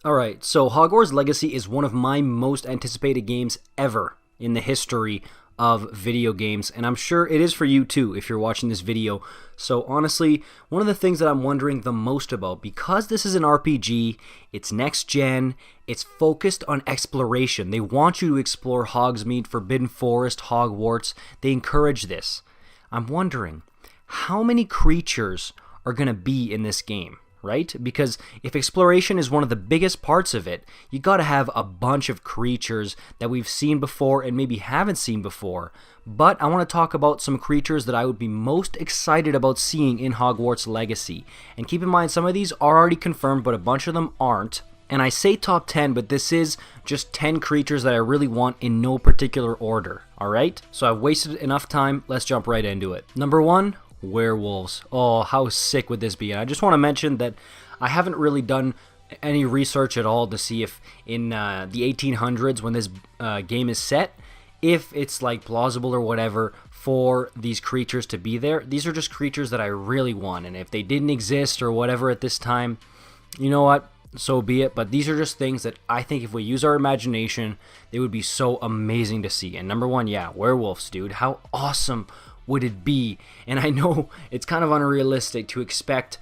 Alright, so Hogwarts Legacy is one of my most anticipated games ever in the history of video games, and I'm sure it is for you too if you're watching this video. So honestly, one of the things that I'm wondering the most about, because this is an RPG, it's next gen, it's focused on exploration. They want you to explore Hogsmeade, Forbidden Forest, Hogwarts. They encourage this. I'm wondering, how many creatures are going to be in this game? Right? Because if exploration is one of the biggest parts of it, you got to have a bunch of creatures that we've seen before and maybe haven't seen before. But I want to talk about some creatures that I would be most excited about seeing in Hogwarts Legacy. And keep in mind, some of these are already confirmed, but a bunch of them aren't. And I say top 10, but this is just 10 creatures that I really want in no particular order. Alright? So I've wasted enough time, let's jump right into it. Number 1. Werewolves. Oh, how sick would this be? And I just want to mention that I haven't really done any research at all to see if in the 1800s when this game is set, if it's like plausible or whatever for these creatures to be there. These are just creatures that I really want, and if they didn't exist or whatever at this time, you know what? So be it. But these are just things that I think if we use our imagination, they would be so amazing to see. And number 1, yeah, werewolves, dude. How awesome would it be? And I know it's kind of unrealistic to expect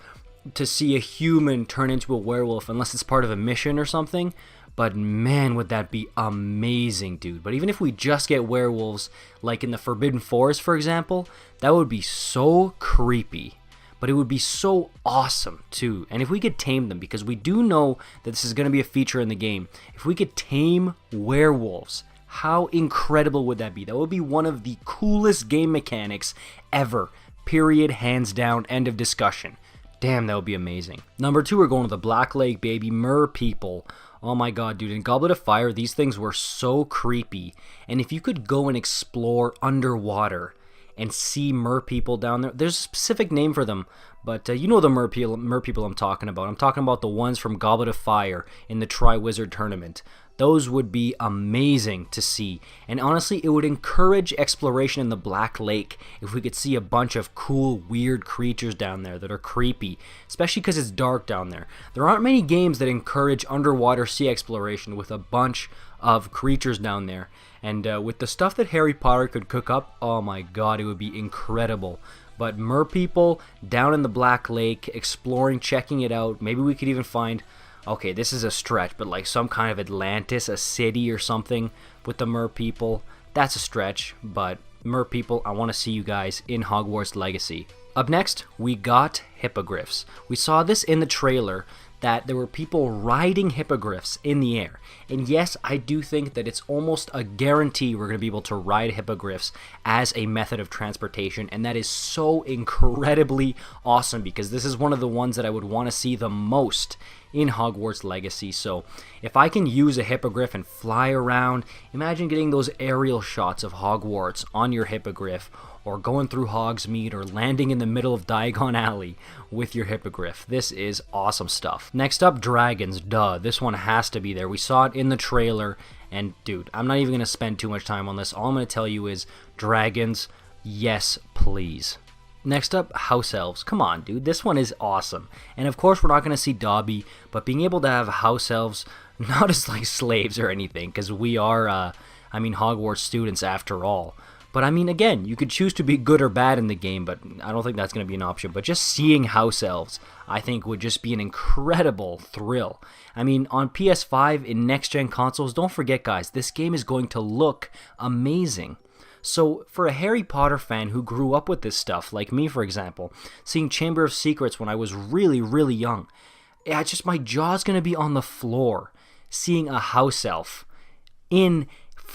to see a human turn into a werewolf unless it's part of a mission or something, but man, would that be amazing, dude. But even if we just get werewolves like in the Forbidden Forest, for example, that would be so creepy, but it would be so awesome too. And if we could tame them, because we do know that this is going to be a feature in the game, if we could tame werewolves, how incredible would that be? That would be one of the coolest game mechanics ever. Period. Hands down. End of discussion. Damn, that would be amazing. Number 2, we're going to the Black Lake, baby. Mer people. Oh my god, dude. In Goblet of Fire, these things were so creepy. And if you could go and explore underwater and see mer people down there, there's a specific name for them, but you know the mer people I'm talking about. I'm talking about the ones from Goblet of Fire in the Tri-Wizard tournament. Those would be amazing to see, and honestly, it would encourage exploration in the Black Lake if we could see a bunch of cool, weird creatures down there that are creepy, especially because it's dark down there. There aren't many games that encourage underwater sea exploration with a bunch of creatures down there, and with the stuff that Harry Potter could cook up, oh my god, it would be incredible. But mer people down in the Black Lake, exploring, checking it out, maybe we could even find, okay, this is a stretch, but like some kind of Atlantis, a city or something with the mer people. That's a stretch, but mer people, I want to see you guys in Hogwarts Legacy. Up next, we got hippogriffs. We saw this in the trailer, that there were people riding hippogriffs in the air. And yes, I do think that it's almost a guarantee we're going to be able to ride hippogriffs as a method of transportation, and that is so incredibly awesome because this is one of the ones that I would want to see the most in Hogwarts Legacy. So if I can use a hippogriff and fly around, imagine getting those aerial shots of Hogwarts on your hippogriff, or going through Hogsmeade, or landing in the middle of Diagon Alley with your hippogriff. This is awesome stuff. Next up, dragons. Duh, this one has to be there. We saw it in the trailer, and dude, I'm not even going to spend too much time on this. All I'm going to tell you is dragons, yes please. Next up, house elves. Come on, dude, this one is awesome. And of course, we're not going to see Dobby, but being able to have house elves, not as like slaves or anything, because we are, Hogwarts students after all. But I mean, again, you could choose to be good or bad in the game, but I don't think that's going to be an option. But just seeing house elves, I think, would just be an incredible thrill. I mean, on PS5 in next-gen consoles, don't forget, guys, this game is going to look amazing. So for a Harry Potter fan who grew up with this stuff, like me, for example, seeing Chamber of Secrets when I was really, really young, yeah, just my jaw's going to be on the floor seeing a house elf in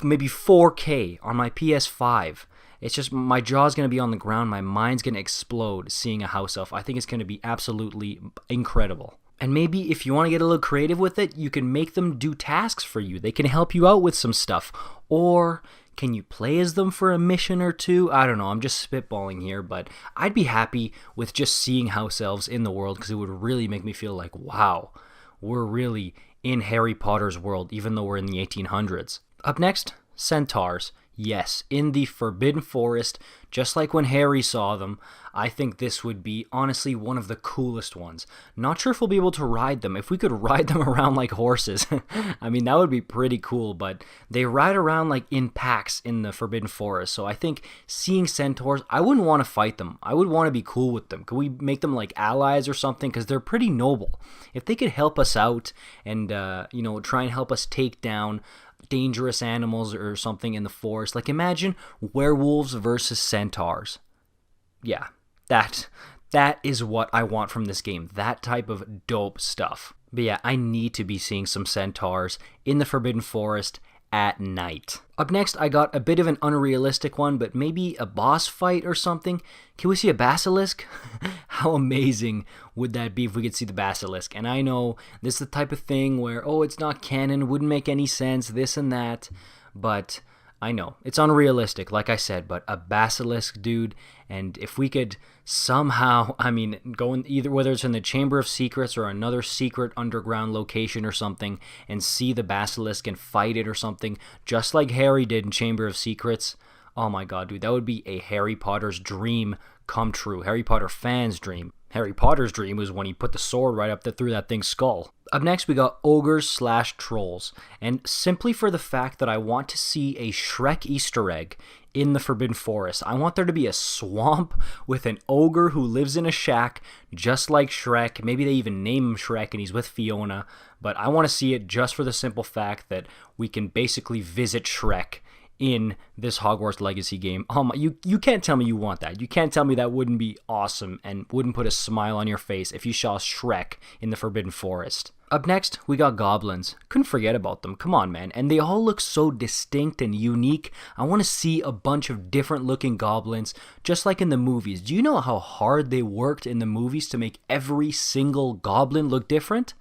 maybe 4K on my PS5. It's just, my jaw's going to be on the ground, my mind's going to explode seeing a house elf. I think it's going to be absolutely incredible. And maybe if you want to get a little creative with it, you can make them do tasks for you. They can help you out with some stuff. Or can you play as them for a mission or two? I don't know, I'm just spitballing here, but I'd be happy with just seeing house elves in the world because it would really make me feel like, wow, we're really in Harry Potter's world, even though we're in the 1800s. Up next, centaurs. Yes, in the Forbidden Forest, just like when Harry saw them, I think this would be honestly one of the coolest ones. Not sure if we'll be able to ride them. If we could ride them around like horses, I mean, that would be pretty cool, but they ride around like in packs in the Forbidden Forest, so I think seeing centaurs, I wouldn't want to fight them. I would want to be cool with them. Could we make them like allies or something? Because they're pretty noble. If they could help us out and, try and help us take down dangerous animals or something in the forest. Like imagine werewolves versus centaurs. Yeah, that is what I want from this game. That type of dope stuff. But yeah, I need to be seeing some centaurs in the Forbidden Forest at night. Up next, I got a bit of an unrealistic one, but maybe a boss fight or something. Can we see a basilisk? How amazing would that be if we could see the basilisk? And I know this is the type of thing where, oh, it's not canon, wouldn't make any sense, this and that, but I know it's unrealistic, like I said, but a basilisk, dude, and if we could somehow, go in either, whether it's in the Chamber of Secrets or another secret underground location or something, and see the basilisk and fight it or something, just like Harry did in Chamber of Secrets. Oh my god, dude, that would be a Harry Potter's dream come true. Harry Potter fans' dream. Harry Potter's dream was when he put the sword right up through that thing's skull. Up next, we got ogres/trolls, and simply for the fact that I want to see a Shrek Easter egg in the Forbidden Forest. I want there to be a swamp with an ogre who lives in a shack, just like Shrek. Maybe they even name him Shrek and he's with Fiona, but I want to see it just for the simple fact that we can basically visit Shrek in this Hogwarts Legacy game. You can't tell me you want that. You can't tell me that wouldn't be awesome and wouldn't put a smile on your face if you saw Shrek in the Forbidden Forest. Up next, we got goblins. Couldn't forget about them. Come on, man. And they all look so distinct and unique. I want to see a bunch of different looking goblins, just like in the movies. Do you know how hard they worked in the movies to make every single goblin look different?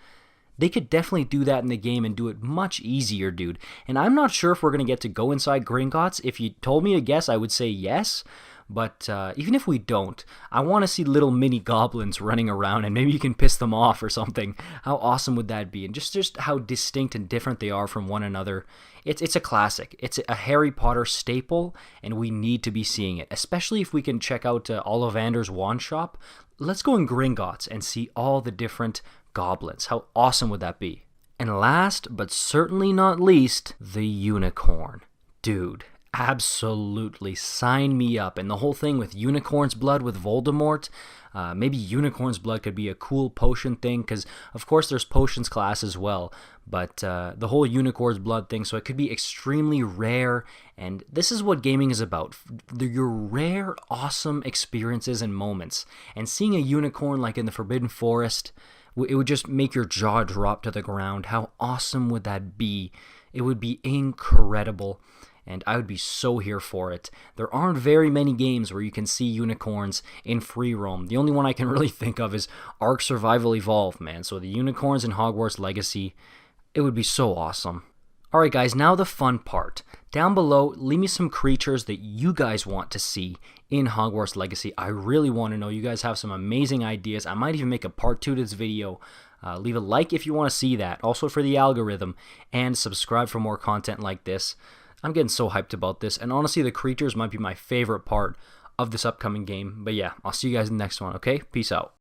They could definitely do that in the game and do it much easier, dude. And I'm not sure if we're going to get to go inside Gringotts. If you told me to guess, I would say yes. But even if we don't, I want to see little mini goblins running around and maybe you can piss them off or something. How awesome would that be? And just how distinct and different they are from one another. It's a classic. It's a Harry Potter staple, and we need to be seeing it. Especially if we can check out Ollivander's wand shop. Let's go in Gringotts and see all the different goblins. How awesome would that be? And last, but certainly not least, the unicorn. Dude, absolutely sign me up. And the whole thing with unicorn's blood with Voldemort, maybe unicorn's blood could be a cool potion thing, because of course there's potions class as well, but the whole unicorn's blood thing, so it could be extremely rare, and this is what gaming is about. Your rare, awesome experiences and moments. And seeing a unicorn like in the Forbidden Forest, it would just make your jaw drop to the ground. How awesome would that be? It would be incredible, and I would be so here for it. There aren't very many games where you can see unicorns in free roam. The only one I can really think of is Ark Survival Evolved, man. So the unicorns in Hogwarts Legacy, it would be so awesome. Alright guys, now the fun part. Down below, leave me some creatures that you guys want to see in Hogwarts Legacy. I really want to know. You guys have some amazing ideas. I might even make a part 2 to this video. Leave a like if you want to see that, also for the algorithm, and subscribe for more content like this. I'm getting so hyped about this, and honestly, the creatures might be my favorite part of this upcoming game. But yeah, I'll see you guys in the next one, okay? Peace out.